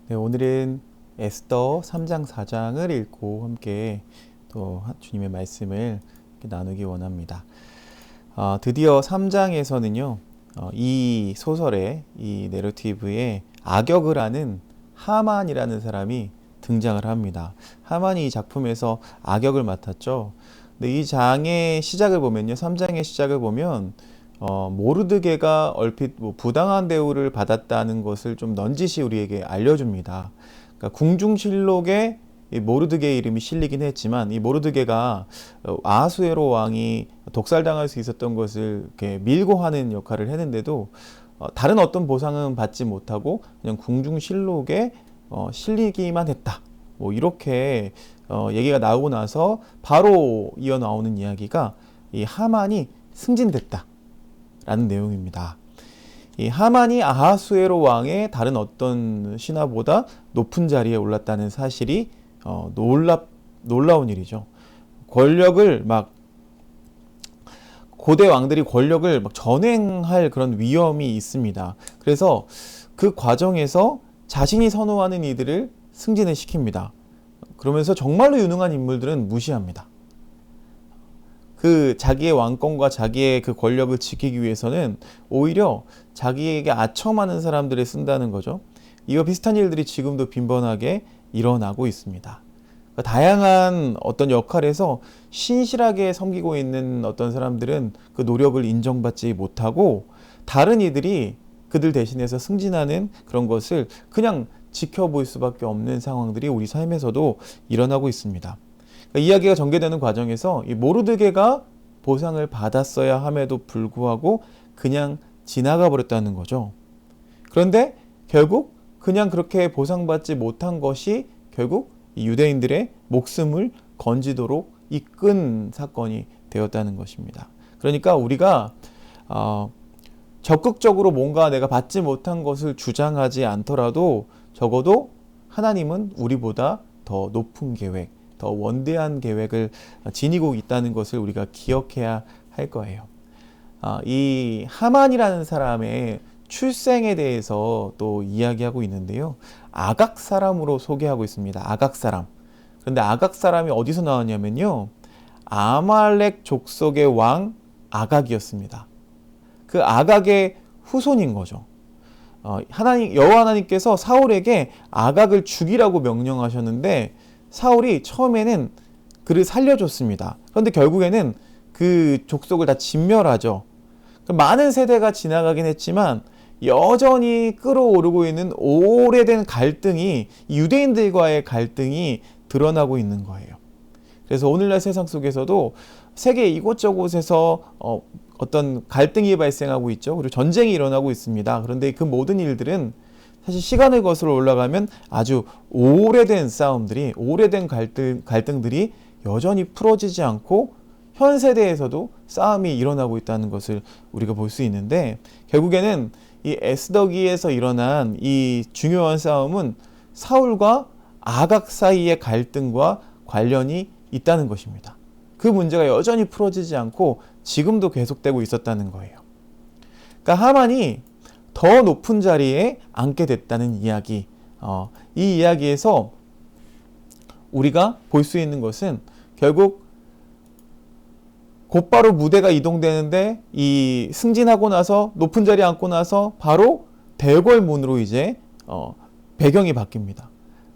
네, 오늘은 에스더 3장 4장을 읽고 함께 또 주님의 말씀을 나누기 원합니다. 드디어 3장에서는요, 이 소설의 이 내러티브에 악역을 하는 하만이라는 사람이 등장을 합니다. 하만이 이 작품에서 악역을 맡았죠. 근데 이 장의 시작을 보면요, 3장의 시작을 보면 모르드게가 얼핏 뭐 부당한 대우를 받았다는 것을 좀 넌지시 우리에게 알려줍니다. 그러니까 궁중실록에 이 모르드게 이름이 실리긴 했지만 이 모르드게가 아하수에로 왕이 독살당할 수 있었던 것을 이렇게 밀고 하는 역할을 했는데도 다른 어떤 보상은 받지 못하고 그냥 궁중실록에 실리기만 했다. 뭐 이렇게 얘기가 나오고 나서 바로 이어 나오는 이야기가 이 하만이 승진됐다. 라는 내용입니다. 이 하만이 아하수에로 왕의 다른 어떤 신하보다 높은 자리에 올랐다는 사실이 놀라운 일이죠. 권력을 막 고대 왕들이 권력을 막 전횡할 그런 위험이 있습니다. 그래서 그 과정에서 자신이 선호하는 이들을 승진을 시킵니다. 그러면서 정말로 유능한 인물들은 무시합니다. 그 자기의 왕권과 자기의 그 권력을 지키기 위해서는 오히려 자기에게 아첨하는 사람들을 쓴다는 거죠. 이와 비슷한 일들이 지금도 빈번하게 일어나고 있습니다. 그러니까 다양한 어떤 역할에서 신실하게 섬기고 있는 어떤 사람들은 그 노력을 인정받지 못하고 다른 이들이 그들 대신해서 승진하는 그런 것을 그냥 지켜볼 수밖에 없는 상황들이 우리 삶에서도 일어나고 있습니다. 이야기가 전개되는 과정에서 이 모르드게가 보상을 받았어야 함에도 불구하고 그냥 지나가 버렸다는 거죠. 그런데 결국 그냥 그렇게 보상받지 못한 것이 결국 이 유대인들의 목숨을 건지도록 이끈 사건이 되었다는 것입니다. 그러니까 우리가 적극적으로 뭔가 내가 받지 못한 것을 주장하지 않더라도 적어도 하나님은 우리보다 더 높은 계획, 더 원대한 계획을 지니고 있다는 것을 우리가 기억해야 할 거예요. 이 하만이라는 사람의 출생에 대해서 또 이야기하고 있는데요. 아각 사람으로 소개하고 있습니다. 아각 사람. 그런데 아각 사람이 어디서 나왔냐면요. 아말렉 족속의 왕 아각이었습니다. 그 아각의 후손인 거죠. 여호와 하나님께서 사울에게 아각을 죽이라고 명령하셨는데 사울이 처음에는 그를 살려줬습니다. 그런데 결국에는 그 족속을 다 진멸하죠. 많은 세대가 지나가긴 했지만 여전히 끌어오르고 있는 오래된 갈등이 유대인들과의 갈등이 드러나고 있는 거예요. 그래서 오늘날 세상 속에서도 세계 이곳저곳에서 어떤 갈등이 발생하고 있죠. 그리고 전쟁이 일어나고 있습니다. 그런데 그 모든 일들은 사실 시간을 거슬러 올라가면 아주 오래된 싸움들이, 오래된 갈등들이 여전히 풀어지지 않고 현 세대에서도 싸움이 일어나고 있다는 것을 우리가 볼 수 있는데 결국에는 이 에스더기에서 일어난 이 중요한 싸움은 사울과 아각 사이의 갈등과 관련이 있다는 것입니다. 그 문제가 여전히 풀어지지 않고 지금도 계속되고 있었다는 거예요. 그러니까 하만이 더 높은 자리에 앉게 됐다는 이야기. 이 이야기에서 우리가 볼 수 있는 것은 결국 곧바로 무대가 이동되는데 이 승진하고 나서 높은 자리에 앉고 나서 바로 대궐문으로 이제 배경이 바뀝니다.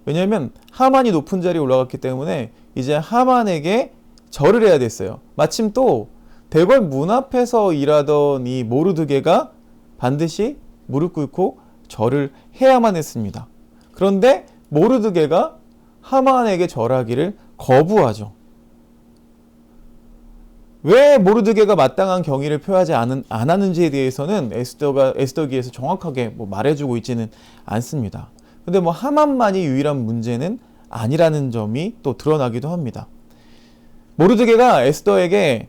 왜냐하면 하만이 높은 자리에 올라갔기 때문에 이제 하만에게 절을 해야 됐어요. 마침 또 대궐문 앞에서 일하던 이 모르드게가 반드시 무릎 꿇고 절을 해야만 했습니다. 그런데 모르드게가 하만에게 절하기를 거부하죠. 왜 모르드게가 마땅한 경의를 표하지 안 하는지에 대해서는 에스더기에서 정확하게 말해주고 있지는 않습니다. 근데 하만만이 유일한 문제는 아니라는 점이 또 드러나기도 합니다. 모르드게가 에스더에게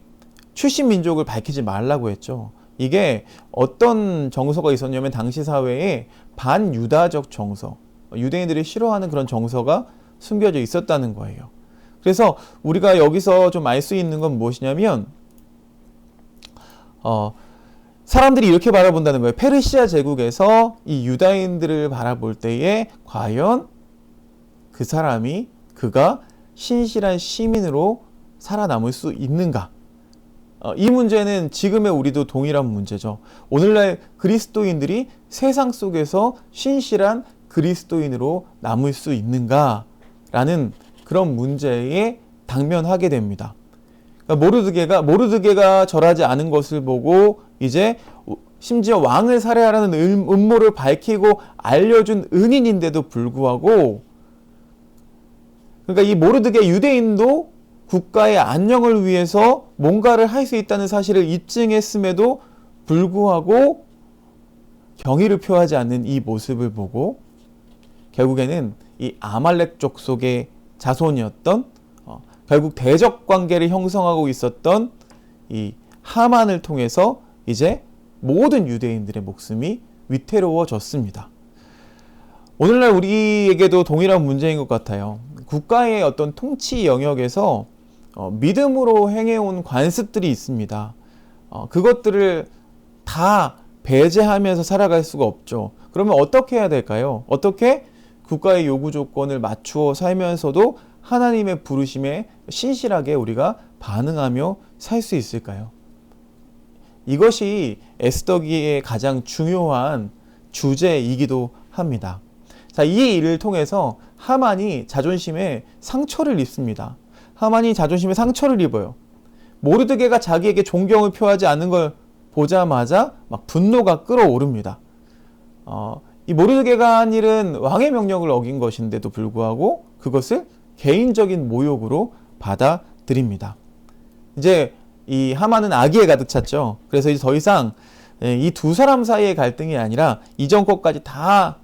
출신 민족을 밝히지 말라고 했죠. 이게 어떤 정서가 있었냐면 당시 사회에 반유다적 정서, 유대인들이 싫어하는 그런 정서가 숨겨져 있었다는 거예요. 그래서 우리가 여기서 좀 알 수 있는 건 무엇이냐면 사람들이 이렇게 바라본다는 거예요. 페르시아 제국에서 이 유다인들을 바라볼 때에 과연 그 사람이 그가 신실한 시민으로 살아남을 수 있는가? 이 문제는 지금의 우리도 동일한 문제죠. 오늘날 그리스도인들이 세상 속에서 신실한 그리스도인으로 남을 수 있는가라는 그런 문제에 당면하게 됩니다. 그러니까 모르드게가 절하지 않은 것을 보고 이제 심지어 왕을 살해하라는 음모를 밝히고 알려준 은인인데도 불구하고, 그러니까 이 모르드게 유대인도 국가의 안녕을 위해서 뭔가를 할 수 있다는 사실을 입증했음에도 불구하고 경의를 표하지 않는 이 모습을 보고 결국에는 이 아말렉 족속의 자손이었던 결국 대적 관계를 형성하고 있었던 이 하만을 통해서 이제 모든 유대인들의 목숨이 위태로워졌습니다. 오늘날 우리에게도 동일한 문제인 것 같아요. 국가의 어떤 통치 영역에서 믿음으로 행해온 관습들이 있습니다. 그것들을 다 배제하면서 살아갈 수가 없죠. 그러면 어떻게 해야 될까요? 어떻게 국가의 요구 조건을 맞추어 살면서도 하나님의 부르심에 신실하게 우리가 반응하며 살 수 있을까요? 이것이 에스더기의 가장 중요한 주제이기도 합니다. 자, 이 일을 통해서 하만이 자존심에 상처를 입습니다. 하만이 자존심에 상처를 입어요. 모르드게가 자기에게 존경을 표하지 않는 걸 보자마자 막 분노가 끓어오릅니다. 이 모르드게가 한 일은 왕의 명령을 어긴 것인데도 불구하고 그것을 개인적인 모욕으로 받아들입니다. 이제 이 하만은 악의에 가득 찼죠. 그래서 이제 더 이상 이 두 사람 사이의 갈등이 아니라 이전 것까지 다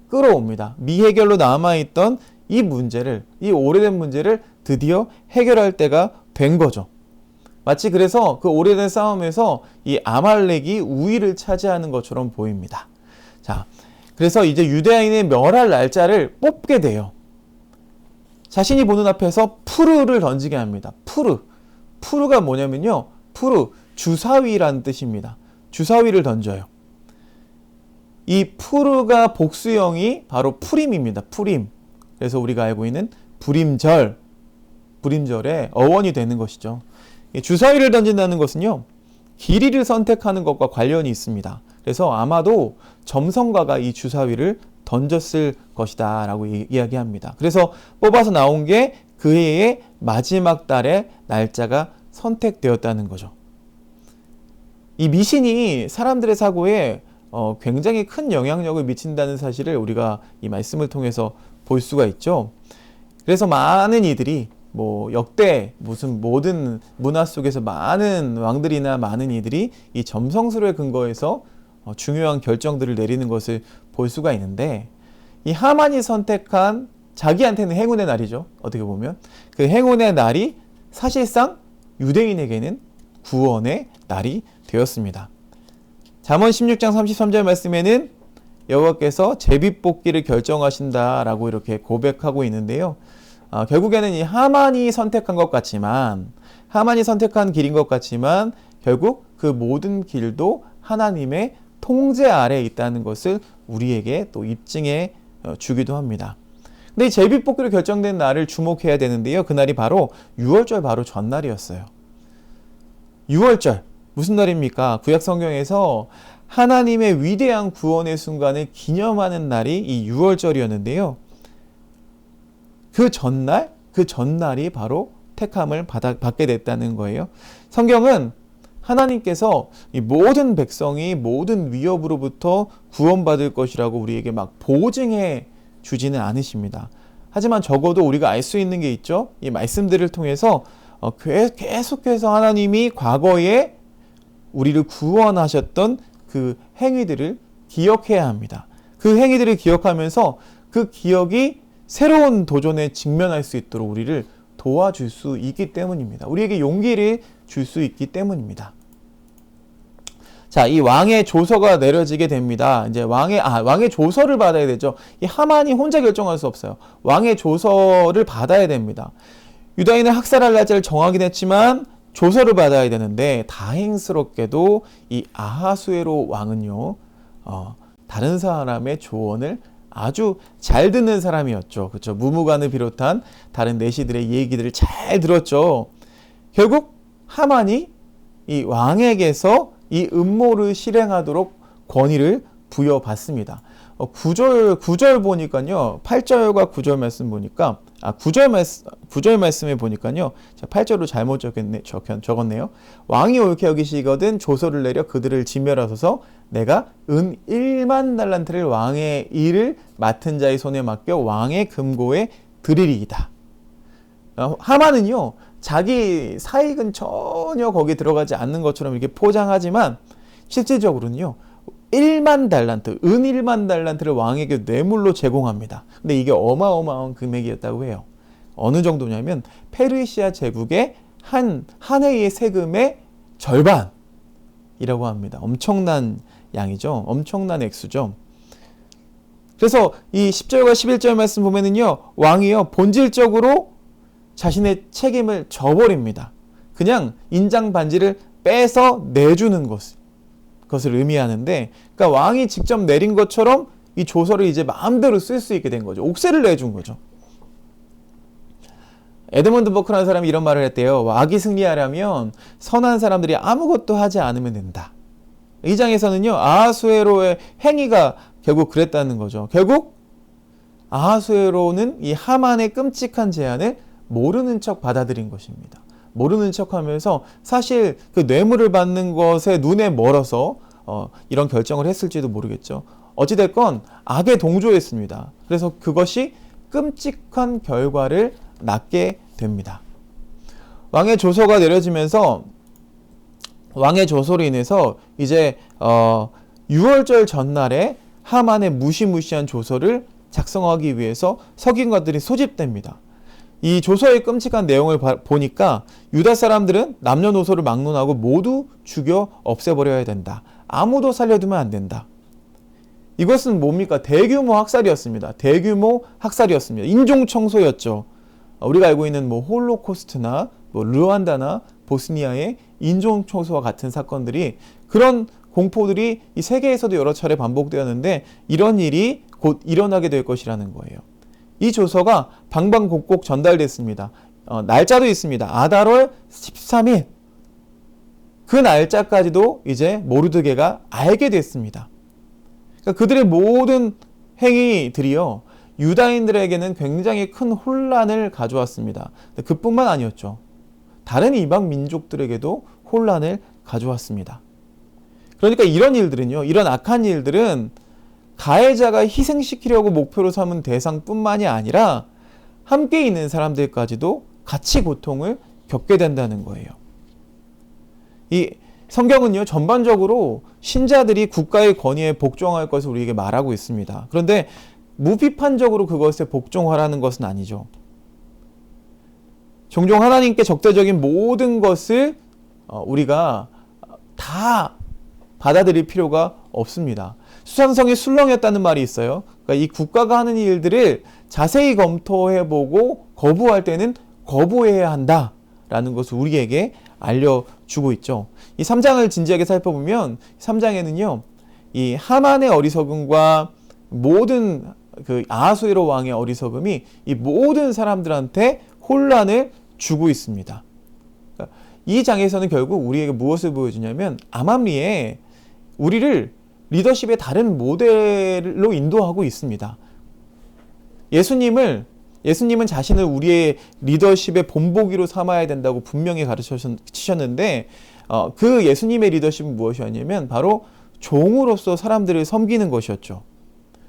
끌어옵니다. 미해결로 남아있던 이 문제를, 이 오래된 문제를 드디어 해결할 때가 된 거죠. 마치 그래서 그 오래된 싸움에서 이 아말렉이 우위를 차지하는 것처럼 보입니다. 자, 그래서 이제 유대인의 멸할 날짜를 뽑게 돼요. 자신이 보는 앞에서 푸르를 던지게 합니다. 푸르가 뭐냐면요, 주사위라는 뜻입니다. 주사위를 던져요. 이 푸르가 복수형이 바로 푸림입니다. 푸림. 그래서 우리가 알고 있는 불임절의 어원이 되는 것이죠. 주사위를 던진다는 것은요, 길이를 선택하는 것과 관련이 있습니다. 그래서 아마도 점성가가 이 주사위를 던졌을 것이다 라고 이야기합니다. 그래서 뽑아서 나온 게 그 해의 마지막 달의 날짜가 선택되었다는 거죠. 이 미신이 사람들의 사고에 굉장히 큰 영향력을 미친다는 사실을 우리가 이 말씀을 통해서 볼 수가 있죠. 그래서 많은 이들이 역대 무슨 모든 문화 속에서 많은 왕들이나 많은 이들이 이 점성술에 근거해서 중요한 결정들을 내리는 것을 볼 수가 있는데, 이 하만이 선택한 자기한테는 행운의 날이죠. 어떻게 보면 그 행운의 날이 사실상 유대인에게는 구원의 날이 되었습니다. 잠언 16장 33절 말씀에는 여호와께서 제비뽑기를 결정하신다라고 이렇게 고백하고 있는데요. 결국에는 이 하만이 선택한 것 같지만, 하만이 선택한 길인 것 같지만 결국 그 모든 길도 하나님의 통제 아래에 있다는 것을 우리에게 또 입증해 주기도 합니다. 근데 이 제비뽑기로 결정된 날을 주목해야 되는데요. 그날이 바로 유월절 바로 전날이었어요. 유월절 무슨 날입니까? 구약 성경에서 하나님의 위대한 구원의 순간을 기념하는 날이 이 유월절이었는데요. 그 전날이 바로 택함을 받게 됐다는 거예요. 성경은 하나님께서 이 모든 백성이 모든 위협으로부터 구원받을 것이라고 우리에게 막 보증해 주지는 않으십니다. 하지만 적어도 우리가 알 수 있는 게 있죠. 이 말씀들을 통해서 계속해서 하나님이 과거에 우리를 구원하셨던 그 행위들을 기억해야 합니다. 그 행위들을 기억하면서 그 기억이 새로운 도전에 직면할 수 있도록 우리를 도와줄 수 있기 때문입니다. 우리에게 용기를 줄 수 있기 때문입니다. 자, 이 왕의 조서가 내려지게 됩니다. 이제 왕의 조서를 받아야 되죠. 이 하만이 혼자 결정할 수 없어요. 왕의 조서를 받아야 됩니다. 유다인을 학살할 날짜를 정하긴 했지만 조서를 받아야 되는데 다행스럽게도 이 아하수에로 왕은요, 다른 사람의 조언을 아주 잘 듣는 사람이었죠. 그렇죠? 무무간을 비롯한 다른 내시들의 얘기들을 잘 들었죠. 결국 하만이 이 왕에게서 이 음모를 실행하도록 권위를 부여받습니다. 9절 보니까요. 8절과 9절 말씀 보니까 9절 말씀에 보니까요. 8절로 잘못 적었네요. 왕이 옳게 여기시거든 조서를 내려 그들을 진멸하소서. 내가 은 1만 달란트를 왕의 일을 맡은 자의 손에 맡겨 왕의 금고에 드리리이다. 하만은요. 자기 사익은 전혀 거기에 들어가지 않는 것처럼 이렇게 포장하지만 실질적으로는요. 1만 달란트, 은 1만 달란트를 왕에게 뇌물로 제공합니다. 근데 이게 어마어마한 금액이었다고 해요. 어느 정도냐면 페르시아 제국의 한 해의 세금의 절반이라고 합니다. 엄청난 양이죠. 엄청난 액수죠. 그래서 이 10절과 11절 말씀 보면은요. 왕이요. 본질적으로 자신의 책임을 져버립니다. 그냥 인장 반지를 빼서 내주는 것을 의미하는데, 그러니까 왕이 직접 내린 것처럼 이 조서를 이제 마음대로 쓸 수 있게 된 거죠. 옥세를 내준 거죠. 에드먼드 버크라는 사람이 이런 말을 했대요. 왕이 승리하려면 선한 사람들이 아무것도 하지 않으면 된다. 이 장에서는요. 아하수에로의 행위가 결국 그랬다는 거죠. 결국 아하수에로는 이 하만의 끔찍한 제안을 모르는 척 받아들인 것입니다. 모르는 척하면서 사실 그 뇌물을 받는 것에 눈에 멀어서 이런 결정을 했을지도 모르겠죠. 어찌됐건 악에 동조했습니다. 그래서 그것이 끔찍한 결과를 낳게 됩니다. 왕의 조서가 내려지면서 왕의 조서로 인해서 이제 6월절 전날에 하만의 무시무시한 조서를 작성하기 위해서 서기관들이 소집됩니다. 이 조서의 끔찍한 내용을 보니까 유다 사람들은 남녀노소를 막론하고 모두 죽여 없애버려야 된다. 아무도 살려두면 안 된다. 이것은 뭡니까? 대규모 학살이었습니다. 대규모 학살이었습니다. 인종청소였죠. 우리가 알고 있는 홀로코스트나 르완다나 보스니아의 인종청소와 같은 사건들이, 그런 공포들이 이 세계에서도 여러 차례 반복되었는데 이런 일이 곧 일어나게 될 것이라는 거예요. 이 조서가 방방곡곡 전달됐습니다. 날짜도 있습니다. 아달월 13일. 그 날짜까지도 이제 모르드게가 알게 됐습니다. 그러니까 그들의 모든 행위들이요, 유다인들에게는 굉장히 큰 혼란을 가져왔습니다. 그뿐만 아니었죠. 다른 이방 민족들에게도 혼란을 가져왔습니다. 그러니까 이런 일들은요, 이런 악한 일들은 가해자가 희생시키려고 목표로 삼은 대상뿐만이 아니라 함께 있는 사람들까지도 같이 고통을 겪게 된다는 거예요. 이 성경은요, 전반적으로 신자들이 국가의 권위에 복종할 것을 우리에게 말하고 있습니다. 그런데 무비판적으로 그것에 복종하라는 것은 아니죠. 종종 하나님께 적대적인 모든 것을 우리가 다 받아들일 필요가 없습니다. 수산성이 술렁였다는 말이 있어요. 그러니까 이 국가가 하는 일들을 자세히 검토해보고 거부할 때는 거부해야 한다라는 것을 우리에게 알려주고 있죠. 이 3장을 진지하게 살펴보면 3장에는요, 이 하만의 어리석음과 모든 그 아하수에로 왕의 어리석음이 이 모든 사람들한테 혼란을 주고 있습니다. 그러니까 이 장에서는 결국 우리에게 무엇을 보여주냐면 암암리에 우리를 리더십의 다른 모델로 인도하고 있습니다. 예수님은 자신을 우리의 리더십의 본보기로 삼아야 된다고 분명히 가르치셨는데 그 예수님의 리더십은 무엇이었냐면 바로 종으로서 사람들을 섬기는 것이었죠.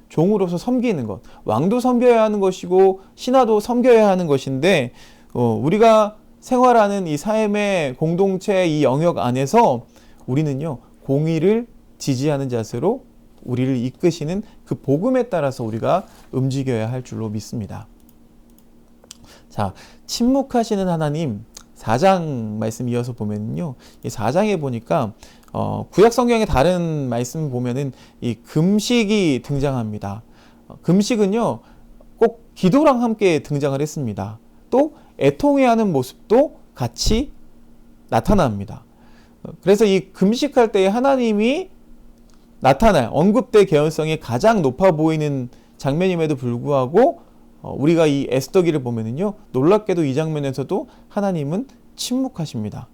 종으로서 섬기는 것. 왕도 섬겨야 하는 것이고 신하도 섬겨야 하는 것인데 우리가 생활하는 이 삶의 공동체 이 영역 안에서 우리는요, 공의를 지지하는 자세로 우리를 이끄시는 그 복음에 따라서 우리가 움직여야 할 줄로 믿습니다. 자, 침묵하시는 하나님 4장 말씀 이어서 보면요, 이 4장에 보니까 구약 성경의 다른 말씀 보면은 이 금식이 등장합니다. 금식은요, 꼭 기도랑 함께 등장을 했습니다. 또 애통해하는 모습도 같이 나타납니다. 그래서 이 금식할 때에 하나님이 언급될 개연성이 가장 높아 보이는 장면임에도 불구하고 우리가 이 에스더기를 보면은요, 놀랍게도 이 장면에서도 하나님은 침묵하십니다.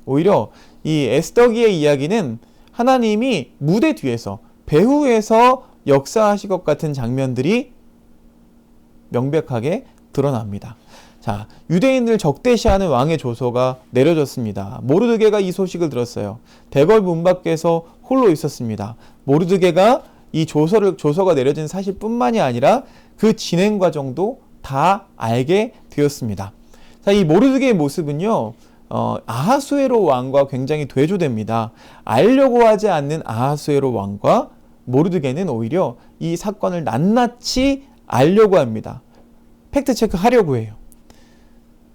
오히려 이 에스더기의 이야기는 하나님이 무대 뒤에서, 배후에서 역사하실 것 같은 장면들이 명백하게 드러납니다. 자, 유대인들 적대시하는 왕의 조서가 내려졌습니다. 모르드게가 이 소식을 들었어요. 대궐 문 밖에서 홀로 있었습니다. 모르드게가 이 조서가 내려진 사실뿐만이 아니라 그 진행 과정도 다 알게 되었습니다. 자, 이 모르드게의 모습은요, 아하수에로 왕과 굉장히 대조됩니다. 알려고 하지 않는 아하수에로 왕과 모르드게는 오히려 이 사건을 낱낱이 알려고 합니다. 팩트 체크 하려고 해요.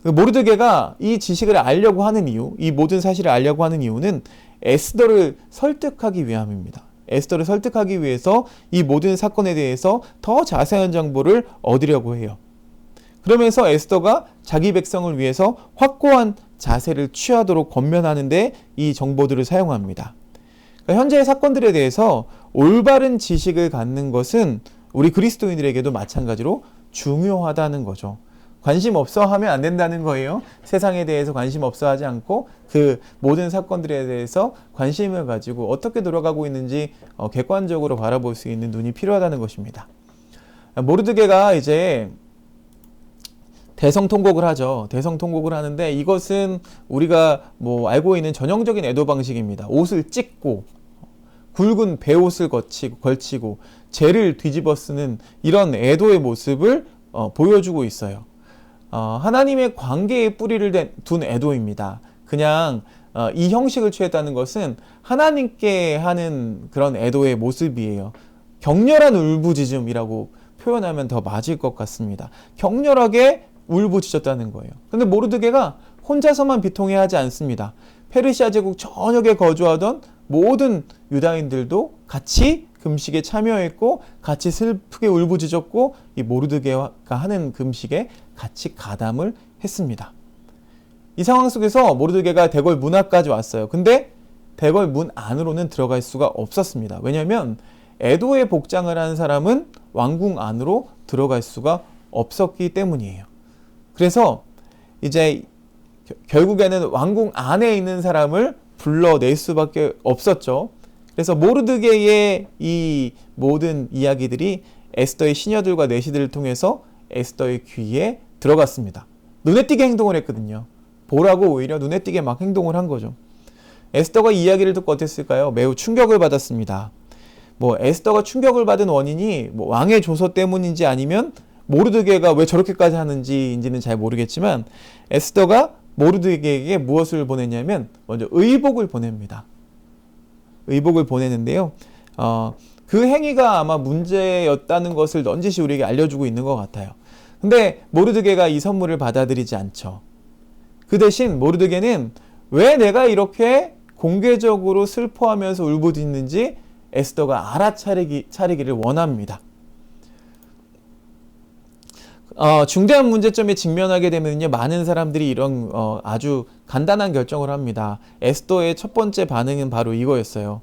모르드게가 이 지식을 알려고 하는 이유, 이 모든 사실을 알려고 하는 이유는 에스더를 설득하기 위함입니다. 에스더를 설득하기 위해서 이 모든 사건에 대해서 더 자세한 정보를 얻으려고 해요. 그러면서 에스더가 자기 백성을 위해서 확고한 자세를 취하도록 권면하는데 이 정보들을 사용합니다. 그러니까 현재의 사건들에 대해서 올바른 지식을 갖는 것은 우리 그리스도인들에게도 마찬가지로 중요하다는 거죠. 관심 없어 하면 안 된다는 거예요. 세상에 대해서 관심 없어 하지 않고 그 모든 사건들에 대해서 관심을 가지고 어떻게 돌아가고 있는지 객관적으로 바라볼 수 있는 눈이 필요하다는 것입니다. 모르드게가 이제 대성통곡을 하죠. 대성통곡을 하는데 이것은 우리가 알고 있는 전형적인 애도 방식입니다. 옷을 찢고 굵은 베옷을 걸치고 재를 뒤집어 쓰는 이런 애도의 모습을 보여주고 있어요. 하나님의 관계에 뿌리를 둔 애도입니다. 그냥 이 형식을 취했다는 것은 하나님께 하는 그런 애도의 모습이에요. 격렬한 울부짖음이라고 표현하면 더 맞을 것 같습니다. 격렬하게 울부짖었다는 거예요. 근데 모르드게가 혼자서만 비통해하지 않습니다. 페르시아 제국 전역에 거주하던 모든 유다인들도 같이 금식에 참여했고 같이 슬프게 울부짖었고 이 모르드게가 하는 금식에 같이 가담을 했습니다. 이 상황 속에서 모르드게가 대궐 문 앞까지 왔어요. 근데 대궐 문 안으로는 들어갈 수가 없었습니다. 왜냐하면 애도의 복장을 한 사람은 왕궁 안으로 들어갈 수가 없었기 때문이에요. 그래서 이제 결국에는 왕궁 안에 있는 사람을 불러낼 수밖에 없었죠. 그래서 모르드게의 이 모든 이야기들이 에스더의 시녀들과 내시들을 통해서 에스더의 귀에 들어갔습니다. 눈에 띄게 행동을 했거든요. 보라고 오히려 눈에 띄게 막 행동을 한 거죠. 에스더가 이 이야기를 듣고 어땠을까요? 매우 충격을 받았습니다. 에스더가 충격을 받은 원인이 왕의 조서 때문인지 아니면 모르드게가 왜 저렇게까지 하는지인지는 잘 모르겠지만 에스더가 모르드게에게 무엇을 보냈냐면 먼저 의복을 보냅니다. 의복을 보내는데요. 그 행위가 아마 문제였다는 것을 넌지시 우리에게 알려주고 있는 것 같아요. 근데 모르드게가 이 선물을 받아들이지 않죠. 그 대신 모르드게는 왜 내가 이렇게 공개적으로 슬퍼하면서 울부짖는지 에스더가 알아차리기를 원합니다. 중대한 문제점에 직면하게 되면요, 많은 사람들이 이런 아주 간단한 결정을 합니다. 에스더의 첫 번째 반응은 바로 이거였어요.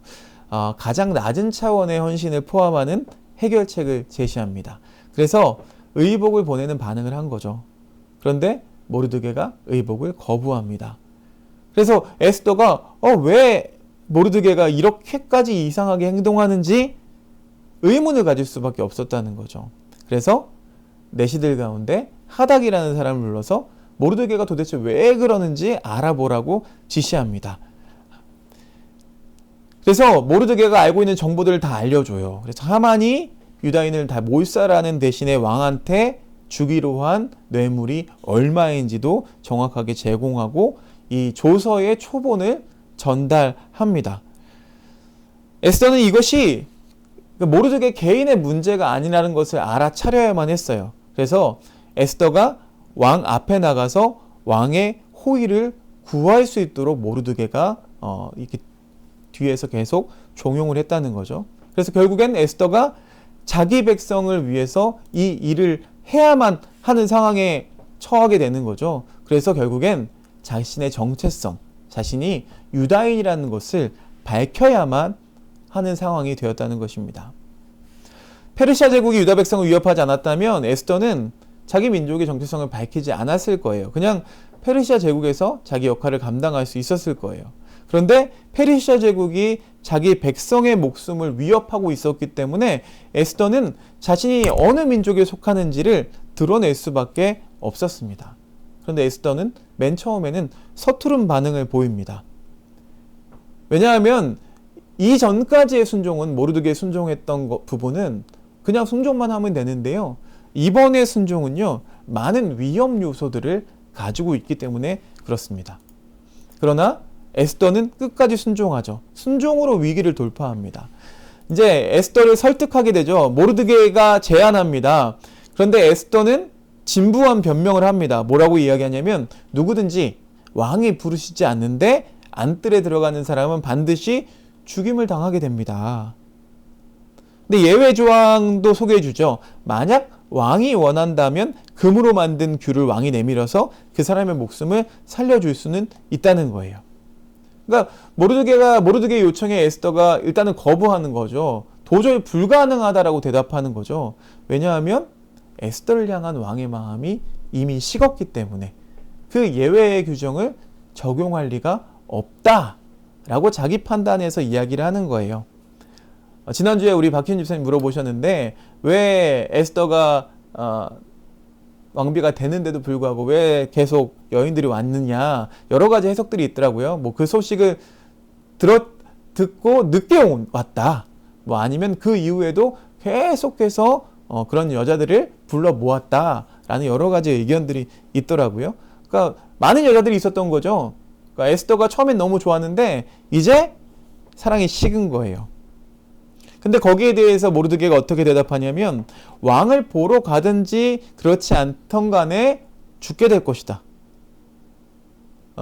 가장 낮은 차원의 헌신을 포함하는 해결책을 제시합니다. 그래서 의복을 보내는 반응을 한 거죠. 그런데 모르드게가 의복을 거부합니다. 그래서 에스더가 왜 모르드게가 이렇게까지 이상하게 행동하는지 의문을 가질 수밖에 없었다는 거죠. 그래서 내시들 가운데 하닥이라는 사람을 불러서 모르드게가 도대체 왜 그러는지 알아보라고 지시합니다. 그래서 모르드게가 알고 있는 정보들을 다 알려줘요. 그래서 하만이 유다인을 다 몰살하는 대신에 왕한테 주기로 한 뇌물이 얼마인지도 정확하게 제공하고 이 조서의 초본을 전달합니다. 에스더는 이것이 모르드게 개인의 문제가 아니라는 것을 알아차려야만 했어요. 그래서 에스더가 왕 앞에 나가서 왕의 호의를 구할 수 있도록 모르드게가 이렇게 뒤에서 계속 종용을 했다는 거죠. 그래서 결국엔 에스더가 자기 백성을 위해서 이 일을 해야만 하는 상황에 처하게 되는 거죠. 그래서 결국엔 자신의 정체성, 자신이 유다인이라는 것을 밝혀야만 하는 상황이 되었다는 것입니다. 페르시아 제국이 유다 백성을 위협하지 않았다면 에스더는 자기 민족의 정체성을 밝히지 않았을 거예요. 그냥 페르시아 제국에서 자기 역할을 감당할 수 있었을 거예요. 그런데 페르시아 제국이 자기 백성의 목숨을 위협하고 있었기 때문에 에스더는 자신이 어느 민족에 속하는지를 드러낼 수밖에 없었습니다. 그런데 에스더는 맨 처음에는 서투른 반응을 보입니다. 왜냐하면 이전까지의 순종은, 모르드게에 순종했던 부분은 그냥 순종만 하면 되는데요. 이번의 순종은요, 많은 위험 요소들을 가지고 있기 때문에 그렇습니다. 그러나 에스더는 끝까지 순종하죠. 순종으로 위기를 돌파합니다. 이제 에스더를 설득하게 되죠. 모르드게가 제안합니다. 그런데 에스더는 진부한 변명을 합니다. 뭐라고 이야기하냐면, 누구든지 왕이 부르시지 않는데 안뜰에 들어가는 사람은 반드시 죽임을 당하게 됩니다. 근데 예외 조항도 소개해 주죠. 만약 왕이 원한다면 금으로 만든 귤을 왕이 내밀어서 그 사람의 목숨을 살려줄 수는 있다는 거예요. 그러니까 모르드게의 요청에 에스더가 일단은 거부하는 거죠. 도저히 불가능하다라고 대답하는 거죠. 왜냐하면 에스더를 향한 왕의 마음이 이미 식었기 때문에 그 예외의 규정을 적용할 리가 없다라고 자기 판단에서 이야기를 하는 거예요. 지난주에 우리 박희윤 집사님 물어보셨는데, 왜 에스더가 왕비가 되는데도 불구하고 왜 계속 여인들이 왔느냐, 여러 가지 해석들이 있더라고요. 뭐 그 소식을 듣고 늦게 왔다, 뭐 아니면 그 이후에도 계속해서 그런 여자들을 불러 모았다라는 여러 가지 의견들이 있더라고요. 그러니까 많은 여자들이 있었던 거죠. 그러니까 에스더가 처음엔 너무 좋았는데 이제 사랑이 식은 거예요. 근데 거기에 대해서 모르드게가 어떻게 대답하냐면, 왕을 보러 가든지 그렇지 않던 간에 죽게 될 것이다.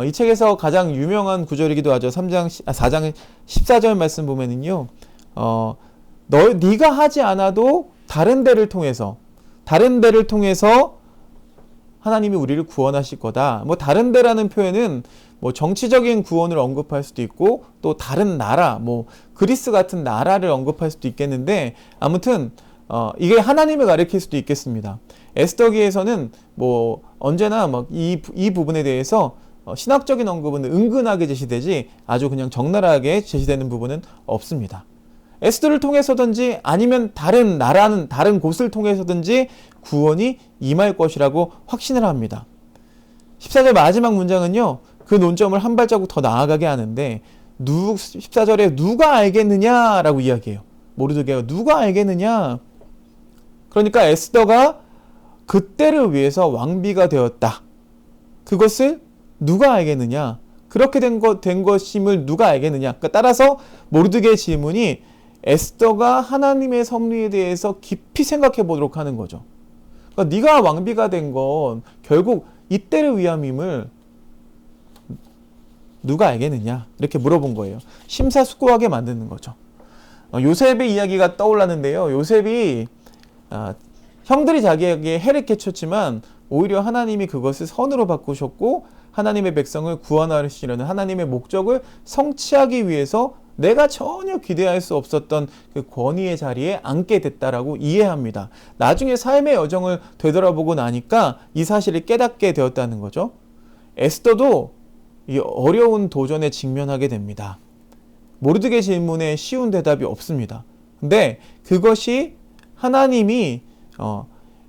이 책에서 가장 유명한 구절이기도 하죠. 4장 14절 말씀 보면은요, 네가 하지 않아도 다른 데를 통해서 하나님이 우리를 구원하실 거다. 뭐 다른 데라는 표현은 뭐 정치적인 구원을 언급할 수도 있고, 또 다른 나라, 뭐 그리스 같은 나라를 언급할 수도 있겠는데, 아무튼 이게 하나님을 가리킬 수도 있겠습니다. 에스더기에서는 뭐 언제나 막 이 부분에 대해서 신학적인 언급은 은근하게 제시되지 아주 그냥 적나라하게 제시되는 부분은 없습니다. 에스더를 통해서든지 아니면 다른 곳을 통해서든지 구원이 임할 것이라고 확신을 합니다. 14절 마지막 문장은요, 그 논점을 한 발자국 더 나아가게 하는데, 14절에 누가 알겠느냐라고 이야기해요. 모르드게가 누가 알겠느냐. 그러니까 에스더가 그때를 위해서 왕비가 되었다. 그것을 누가 알겠느냐. 그렇게 된 것임을 누가 알겠느냐. 그러니까 따라서 모르드게의 질문이 에스더가 하나님의 섭리에 대해서 깊이 생각해 보도록 하는 거죠. 그러니까 네가 왕비가 된 건 결국 이때를 위함임을 누가 알겠느냐, 이렇게 물어본 거예요. 심사숙고하게 만드는 거죠. 요셉의 이야기가 떠올랐는데요. 요셉이 형들이 자기에게 해를 끼쳤지만 오히려 하나님이 그것을 선으로 바꾸셨고, 하나님의 백성을 구원하시려는 하나님의 목적을 성취하기 위해서 내가 전혀 기대할 수 없었던 그 권위의 자리에 앉게 됐다라고 이해합니다. 나중에 삶의 여정을 되돌아보고 나니까 이 사실을 깨닫게 되었다는 거죠. 에스더도 이 어려운 도전에 직면하게 됩니다. 모르드게 질문에 쉬운 대답이 없습니다. 근데 그것이 하나님이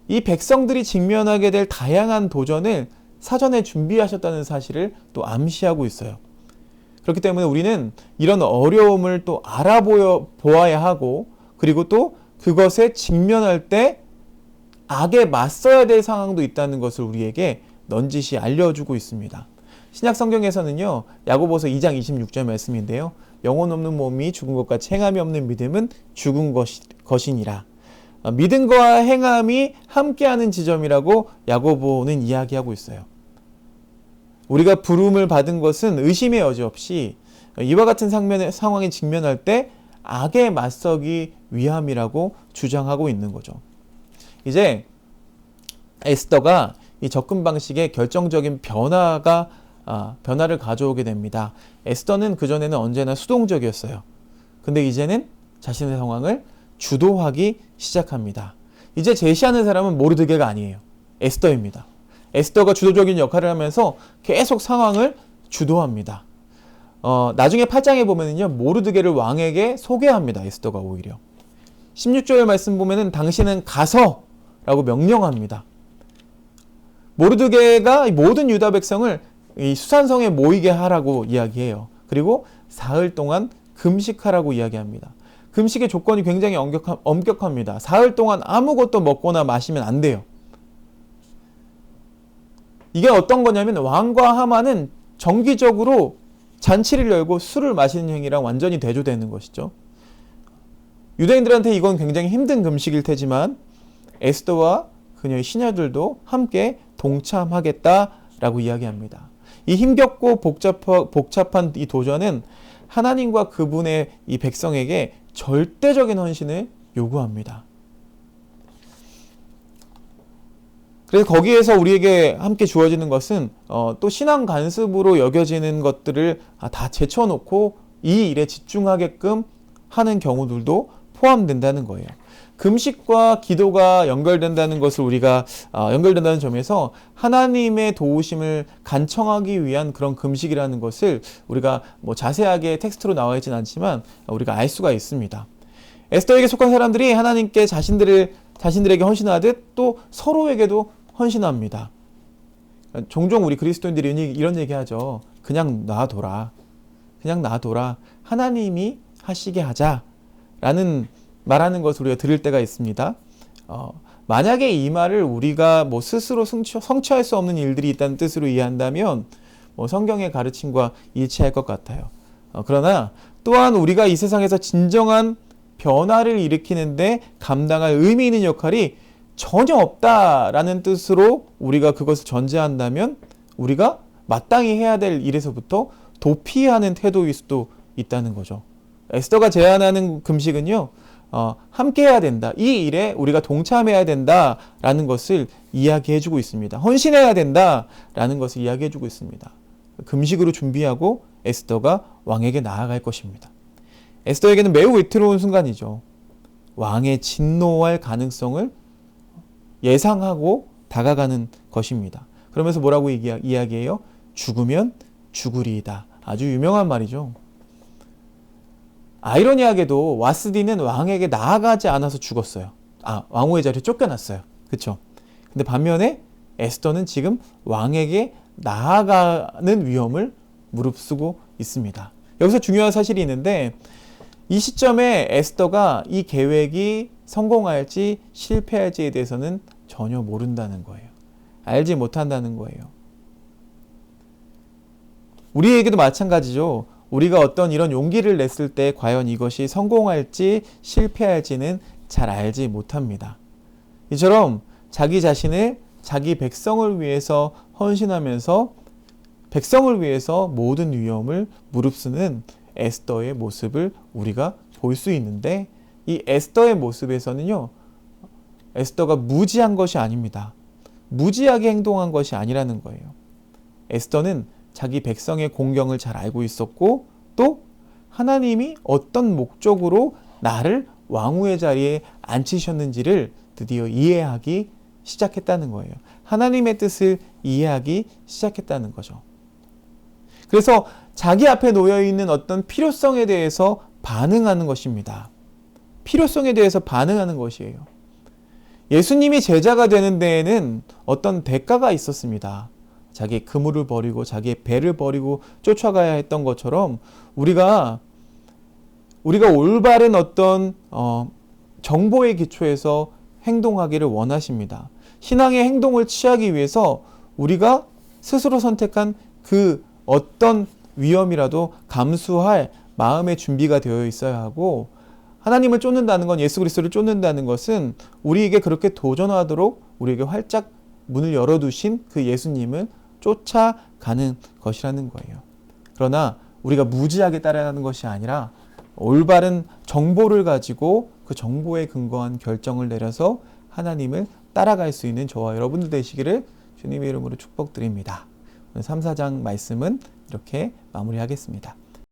이 백성들이 직면하게 될 다양한 도전을 사전에 준비하셨다는 사실을 또 암시하고 있어요. 그렇기 때문에 우리는 이런 어려움을 또 알아보아야 하고, 그리고 또 그것에 직면할 때 악에 맞서야 될 상황도 있다는 것을 우리에게 넌지시 알려주고 있습니다. 신약 성경에서는요, 야고보서 2장 26절 말씀인데요, 영혼 없는 몸이 죽은 것 같이 행함이 없는 믿음은 죽은 것이니라. 믿음과 행함이 함께하는 지점이라고 야고보는 이야기하고 있어요. 우리가 부름을 받은 것은 의심의 여지 없이 이와 같은 상황에 직면할 때 악에 맞서기 위함이라고 주장하고 있는 거죠. 이제 에스더가 이 접근 방식에 결정적인 변화가 변화를 가져오게 됩니다. 에스더는 그전에는 언제나 수동적이었어요. 근데 이제는 자신의 상황을 주도하기 시작합니다. 이제 제시하는 사람은 모르드게가 아니에요. 에스더입니다. 에스더가 주도적인 역할을 하면서 계속 상황을 주도합니다. 나중에 8장에 보면은요, 모르드게를 왕에게 소개합니다. 에스더가 오히려. 16절 말씀 보면은 당신은 가서 라고 명령합니다. 모르드게가 모든 유다 백성을 이 수산성에 모이게 하라고 이야기해요. 그리고 사흘 동안 금식하라고 이야기합니다. 금식의 조건이 굉장히 엄격합니다. 사흘 동안 아무것도 먹거나 마시면 안 돼요. 이게 어떤 거냐면 왕과 하만은 정기적으로 잔치를 열고 술을 마시는 행위랑 완전히 대조되는 것이죠. 유대인들한테 이건 굉장히 힘든 금식일 테지만 에스더와 그녀의 시녀들도 함께 동참하겠다라고 이야기합니다. 이 힘겹고 복잡한 이 도전은 하나님과 그분의 이 백성에게 절대적인 헌신을 요구합니다. 그래서 거기에서 우리에게 함께 주어지는 것은 또 신앙 간습으로 여겨지는 것들을 다 제쳐놓고 이 일에 집중하게끔 하는 경우들도 포함된다는 거예요. 금식과 기도가 연결된다는 것을 우리가 연결된다는 점에서 하나님의 도우심을 간청하기 위한 그런 금식이라는 것을 우리가 뭐 자세하게 텍스트로 나와 있진 않지만 우리가 알 수가 있습니다. 에스더에게 속한 사람들이 하나님께 자신들에게 헌신하듯 또 서로에게도 헌신합니다. 종종 우리 그리스도인들이 이런 얘기하죠. 그냥 놔둬라. 그냥 놔둬라. 하나님이 하시게 하자라는 말하는 것을 우리가 들을 때가 있습니다. 만약에 이 말을 우리가 뭐 스스로 성취할 수 없는 일들이 있다는 뜻으로 이해한다면 뭐 성경의 가르침과 일치할 것 같아요. 그러나 또한 우리가 이 세상에서 진정한 변화를 일으키는데 감당할 의미 있는 역할이 전혀 없다라는 뜻으로 우리가 그것을 전제한다면 우리가 마땅히 해야 될 일에서부터 도피하는 태도일 수도 있다는 거죠. 에스더가 제안하는 금식은요, 함께 해야 된다. 이 일에 우리가 동참해야 된다라는 것을 이야기해주고 있습니다. 헌신해야 된다라는 것을 이야기해주고 있습니다. 금식으로 준비하고 에스더가 왕에게 나아갈 것입니다. 에스더에게는 매우 위태로운 순간이죠. 왕의 진노할 가능성을 예상하고 다가가는 것입니다. 그러면서 뭐라고 이야기해요? 죽으면 죽으리이다. 아주 유명한 말이죠. 아이러니하게도 와스디는 왕에게 나아가지 않아서 죽었어요. 왕후의 자리에 쫓겨났어요. 그렇죠? 근데 반면에 에스더는 지금 왕에게 나아가는 위험을 무릅쓰고 있습니다. 여기서 중요한 사실이 있는데 이 시점에 에스더가 이 계획이 성공할지 실패할지에 대해서는 전혀 모른다는 거예요. 알지 못한다는 거예요. 우리에게도 마찬가지죠. 우리가 어떤 이런 용기를 냈을 때 과연 이것이 성공할지 실패할지는 잘 알지 못합니다. 이처럼 자기 자신을 자기 백성을 위해서 헌신하면서 백성을 위해서 모든 위험을 무릅쓰는 에스더의 모습을 우리가 볼 수 있는데 이 에스더의 모습에서는요. 에스더가 무지한 것이 아닙니다. 무지하게 행동한 것이 아니라는 거예요. 에스더는 자기 백성의 공경을 잘 알고 있었고 또 하나님이 어떤 목적으로 나를 왕후의 자리에 앉히셨는지를 드디어 이해하기 시작했다는 거예요. 하나님의 뜻을 이해하기 시작했다는 거죠. 그래서 자기 앞에 놓여있는 어떤 필요성에 대해서 반응하는 것입니다. 필요성에 대해서 반응하는 것이에요. 예수님이 제자가 되는 데에는 어떤 대가가 있었습니다. 자기의 그물을 버리고 자기의 배를 버리고 쫓아가야 했던 것처럼 우리가 올바른 어떤 정보의 기초에서 행동하기를 원하십니다. 신앙의 행동을 취하기 위해서 우리가 스스로 선택한 그 어떤 위험이라도 감수할 마음의 준비가 되어 있어야 하고 하나님을 쫓는다는 건 예수 그리스도를 쫓는다는 것은 우리에게 그렇게 도전하도록 우리에게 활짝 문을 열어두신 그 예수님을 쫓아가는 것이라는 거예요. 그러나 우리가 무지하게 따라가는 것이 아니라 올바른 정보를 가지고 그 정보에 근거한 결정을 내려서 하나님을 따라갈 수 있는 저와 여러분들 되시기를 주님의 이름으로 축복드립니다. 3, 4장 말씀은 이렇게 마무리하겠습니다.